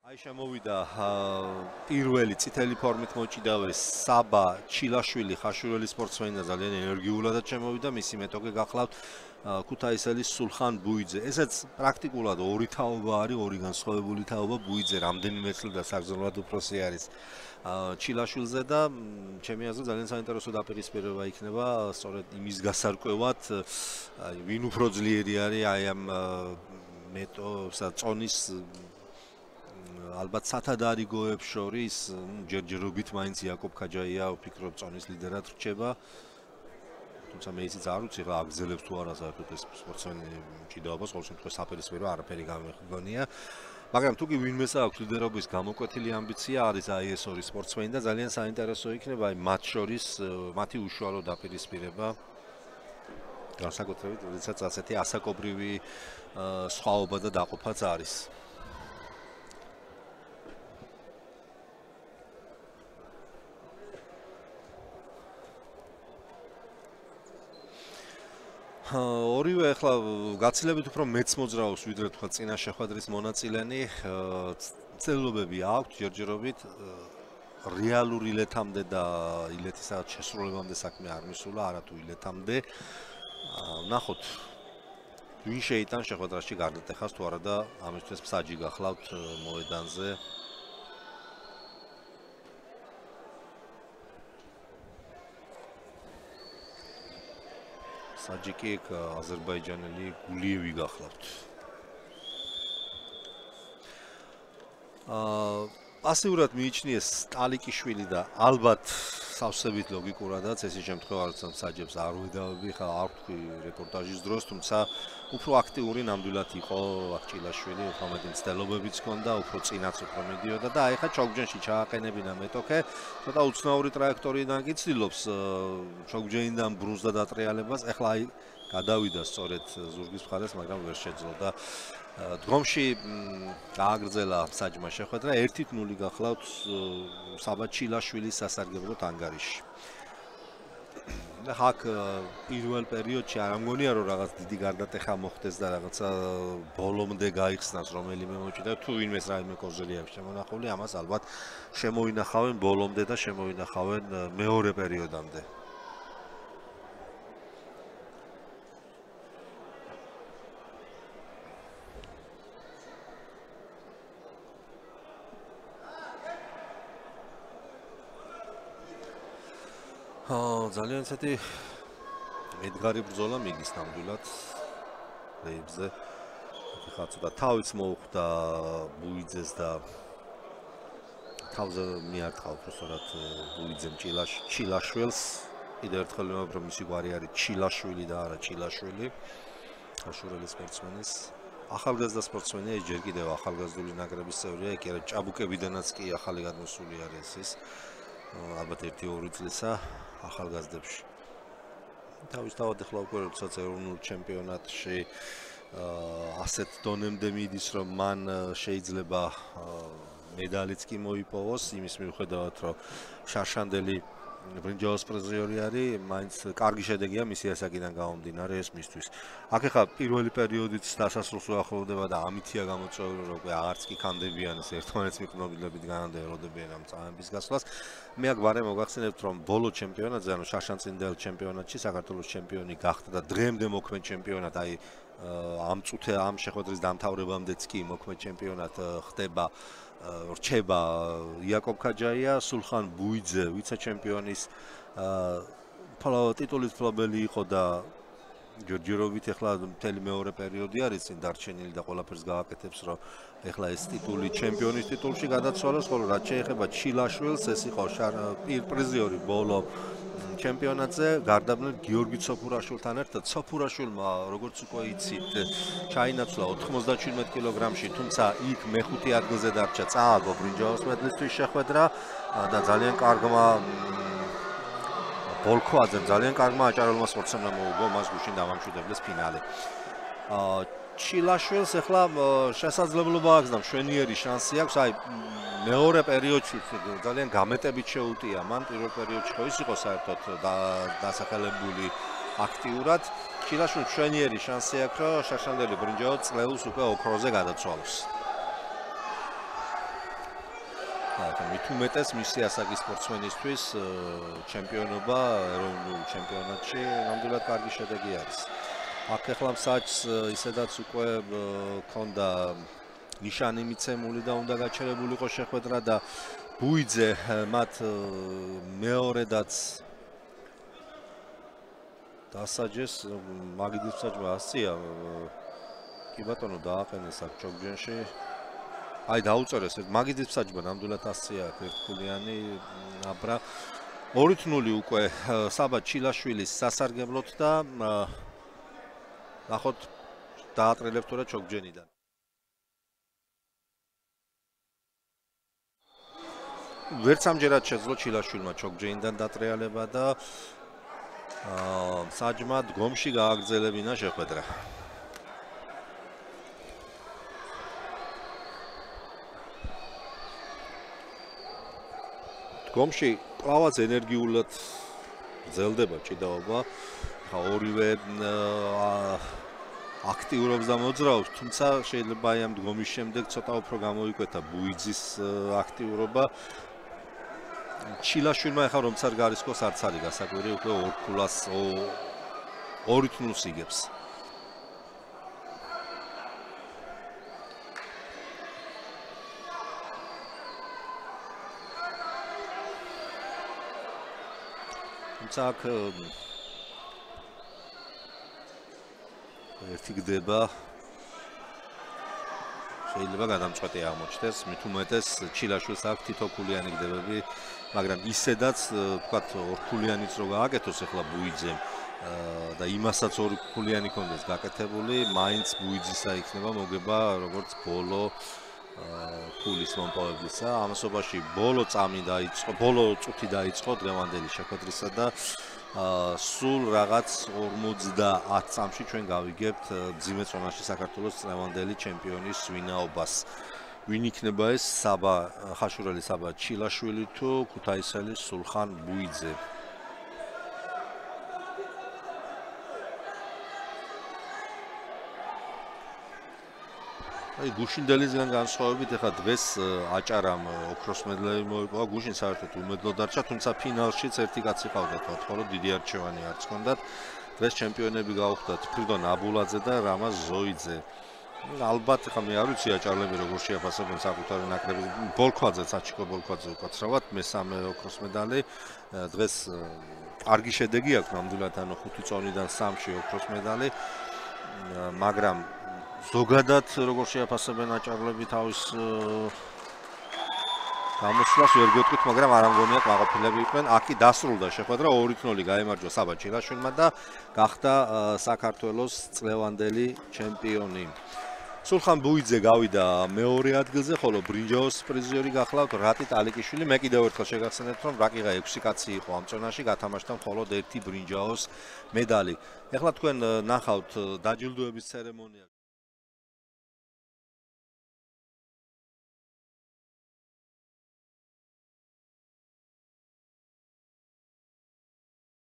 აი შემოვიდა პირველი წითელი ფორმით მოჭიდავე საბა ჩილაშვილი ხაშურელი სპორტსმენი და ძალიან ენერგიულადაც შემოვიდა მისი მეტოქე გახლავთ ქუთაისელის სულხან ბუიძე. ესაც პრაქტიკულად ორი თაობა არის, ორი განსხვავებული თაობა. ბუიძე რამდენიმე წელი და საგრძნობლად უფროსი არის ჩილაშვილზე და ჩემი აზრით ძალიან საინტერესო დაპირისპირება იქნება სწორედ იმის გასარკვევად ვინ უფრო ძლიერი არის აი ამ მეტოქსა წონის ალბათ სათადარიგოებს შორის ჯერჯერობით მაინც იაკობ ქაჯაია ვფიქრობ წონის ლიდერად რჩება. თუმცა მე ისიც არ ვიცი რა აგზელებს თუ არა საერთოდ ეს სპორტსმენი მჭიდაობას ყოველ შემთხვევაში საპირისპირო არაფერი გამიგონია. მაგრამ თუ კი ვინმეს აქვს ლიდერობის გამოკვეთილი ამბიცია არის აი ეს ორი სპორტსმენი და ძალიან საინტერესო იქნება აი მათ შორის მათი უშუალო დაპირისპირება. განსაკუთრებით როდესაც ასეთი ასაკობრივი სხვაობა და დაყოფაც არის. ორივე ახლა გაცილებით უფრო მეც მოძრაობს ვიდრე თქვა წინა შეხვედრის მონაწილენი ცდილობები აქვს ჯერჯერობით რეალურ ილეთამდე და ილეთისაც შესრულებამდე საქმე არ მისულა არათუ ილეთამდე ნახოთ ვინ შეიტან შეხვედრაში გარდატეხას თუ არა და ამისთვის მსაჯი გახლავთ მოედანზე საჯიკი აზერბაიჯანელი გულიევი გახლავთ. პასიურად მიიჩნიეს სტალიკიშვილი და ალბათ სავსებით ლოგიკურადაც ესე შემთხვევა როცა საჯებს არ ვედავები ხა არ ვთქვი რეპორტაჟის დროს თუმცა უფრო აქტიური ნამდვილად იყო ჭილაშვილი უფრო მეტი მცდელობებიც ჰქონდა უფრო წინაც უფრო მიდიოდა და აი ხა ჩოგჯენში ჩააყენებინა მეტოქე ცოტა უცნაური ტრაექტორიიდან კი ცდილობს ჩოგჯენიდან ბრუნზდა დატრიალებას ეხლა აი გადავიდა სწორედ ზურგის მხარეს მაგრამ ვერ შეძლო და დგომში გააგრძელა საჯმა შეხვედრა 1-0 გახლავთ საბა ჩილაშვილის სასარგებლოდ ანგარიში. და ხაკ პირველ პერიოდში არ ამგონია რომ რაღაც დიდი გარდატეხა მოხდეს და რაღაცა ბოლომდე გაიხსნას რომელიმე მოჭიდა თუ ვინმეს რაიმე კოზელი აქვს შემონახული ამას ალბათ შემოინახავენ ბოლომდე და შემოინახავენ მეორე პერიოდამდე. ძალიან ცეთი მედგარი ბრძოლა მიგის ნამდვილად რეიბზე ხა ცოტა თავიც მოუხდა ბუიძეს და თავზე მიარტყა უბრალოდ ბუიძემ ჩილაშვილს კიდევ ერთხელ ვიმეორებ რომ მისი გვარი არის ჩილაშვილი და არა ჩილაშვილი ხაშურელი სპორტსმენის ახალგაზრდა სპორტსმენია ჯერ კიდევ ახალგაზრდული ნაკრების წევრია კი არა ჭაბუკებიდანაც კი ახალი გადმოსული არის ის ალბათ 1-2 წლისა ახალგაზრდებში. თავისთავად ახლა უკვე როდესაც ეროვნულ ჩემპიონატში ასეთ დონემდე მიდის რომ მან შეიძლება მედალიც კი მოიპოვოს იმის მიუხედავად რომ შარშანდელი ბრინჯაოს პრიზიორი არის მაინც კარგი შედეგია მისი ასაკიდან გამომდინარე ეს მისთვის. აქ ახლა პირველი პერიოდიც დასასრულს უახლოვდება და ამითია გამოწვეული რომ აღარც კი კანდებიან ეს ერთმანეთს მიყნობილებით განანდებოდებიან ამ წამების გასვლას. მე აქ ვარ მოგახსენებთ რომ ბოლო ჩემპიონატზე ანუ შარშანწინდელ ჩემპიონატში საქართველოს ჩემპიონი გახდა და დღემდე მოქმედ ჩემპიონატ აი ამ წუთე ამ შეხვედრის დამთავრებამდეც კი მოქმედ ჩემპიონატ ხდება რჩება იაკობ ქაჯაია, სულხან ბუიძე, ვიცე-ჩემპიონის ტიტულის მფლობელი იყო და ჯერჯერობით ახლა მთელი მეორე პერიოდი არის წინ დარჩენილი და ყველაფერს გააკეთებს რომ ახლა ეს ტიტული ჩემპიონის ტიტულში გადაცვალოს, ხოლო რაც შეეხება ჩილაშვილს, ეს იყო პრიზიორი ბოლო ჩემპიონატზე გარდაბნელ გიორგი ცოფურაშვილთან ერთად ცოფურაშვილმა როგორც უკვე იცით ჩაინაცვლა 97 კილოგრამში თუმცა იქ მეხუთე ადგილზე დარჩა წააგო ბრინჯაოს მედლისთვის შეხვედრა და ძალიან კარგმა ბოლქვაძემ ძალიან კარგმა აჭარელმა სპორტსმენმა მოუგო მას გუშინ დამამშვიდებლეს ფინალი. ჩილაშვილს ახლა შესაძლებლობა აქვს და მშვენიერი შანსი აქვს აი მეორე პერიოდში ძალიან გამეტებით შეუტია მან პირველ პერიოდში ხო ის იყო საერთოდ დასახელებული აქტიურად ჩილაშვილს მშვენიერი შანსი აქვს რომ შარშანდელი ბრინჯაო წლეულს უკვე ოქროზე გადაცვალოს. მით უმეტეს მისი ასაკის სპორტსმენისთვის ჩემპიონობა ეროვნულ ჩემპიონატში ნამდვილად კარგი შედეგი არის. აქ ახლა საჭს ისედაც უკვე ქონდა ნიშანი მიცემული და უნდა გაჩერებულიყო შეხვედრა და ბუიძე მათ მეორედაც დასაჯეს მაგიდის საჭმა ასია კი ბატონო დააყენეს აქ ჩოგჯენში აი დაუწერეს მაგიდის საჭმა ნამდვილად ასია ერთქულიანი აბრა 2-0 უკვე საბა ჩილაშვილის სასარგებლოდ და ნახოთ დაატრიალებთ რა ჩოგჯენიდან ვერც ამჯერად შეძლო ჩილაშვილმა ჩოგჯენიდან დატრიალება და საჭმა დგომში გააგრძელებინა შეხვედრა დგომში კლავაც ენერგიულად გრძელდება ჭიდაობა ხა ორივე აქტიურობს და მოძრაობს თუმცა შეიძლება აი ამ დგომის შემდეგ ცოტა უფრო გამოიკვეთა ბუიძის აქტიურობა ჩილაშვილმა ახლა რომც არ გარისკოს არც არის გასაკვირი უკვე 2-0 იგებს თუმცა აქ ერთი გდება შეიძლება გადამწყვეტი აღმოჩნდეს მით უმეტეს ჩილაშვილს აქვს თითო ქულიანი გდებები მაგრამ ისედაც თქვათ ორქულიანიც რო გააკეთოს ახლა ბუიძემ და იმასაც ორი ქულიანი კონდეს გაკეთებული მაინც ბუიძისა იქნება მოგება როგორც ბოლო ქულის მომპოვებლისა ამასობაში ბოლო წამი დაიწყო ბოლო წუთი დაიწყო დღევანდელი შეხვედრისა და სულ რაღაც 50 წამში ჩვენ გავიგებთ მძიმე წონაში საქართველოს დღევანდელი ჩემპიონის ვინაობას ვინ იქნება ეს საბა ხაშურელი საბა ჩილაშვილი თუ ქუთაისელი სულხან ბუიძე აი გუშინდელისგან განსხვავებით ახლა დღეს აჭარამ ოქროს მედლები მოიპოვა გუშინ საერთოდ უმედლო დარჩა თუმცა ფინალშიც ერთი კაცი ყავდა თქვა ხოლო დიდი არჩევანი არც ჰქონდათ დღეს ჩემპიონები გაუხდათ ფრიდონ აბულაძე და რამაზ ზოიძე ალბათ ახლა მე არ ვიცი აჭარლები როგორ შეაფასებენ საკუთარი ნაკრები ბოლქვაძე საჩიკო ბოლქვაძე უკაცრავად მესამე ოქროს მედალი დღეს კარგი შედეგი აქვს ნამდვილად ანუ 5 წონიდან 3-ში ოქროს მედალი მაგრამ ზოგადად როგორ შეაფასებენ აჭარლები თავის გამოსვლას ვერ გეტყვით, მაგრამ არ ამგონია კმაყოფილები იყვნენ. აქ კი დასრულდა შეხვედრა 2-0 გაემარჯვა საბა ჩილაშვილმა და გახდა საქართველოს წლევანდელი ჩემპიონი. სულხან ბუიძე გავიდა მეორე ადგილზე, ხოლო ბრინჯაოს პრიზიორი გახლავთ რატი ტალიკიშვილი. მე კიდევ ერთხელ შეგახსენებთ, რომ რაკიღა 6 კაცი იყო ამ წონაში, გათამაშდა მხოლოდ ერთი ბრინჯაოს მედალი. ეხლა თქვენ ნახავთ დაჯილდოების ცერემონია.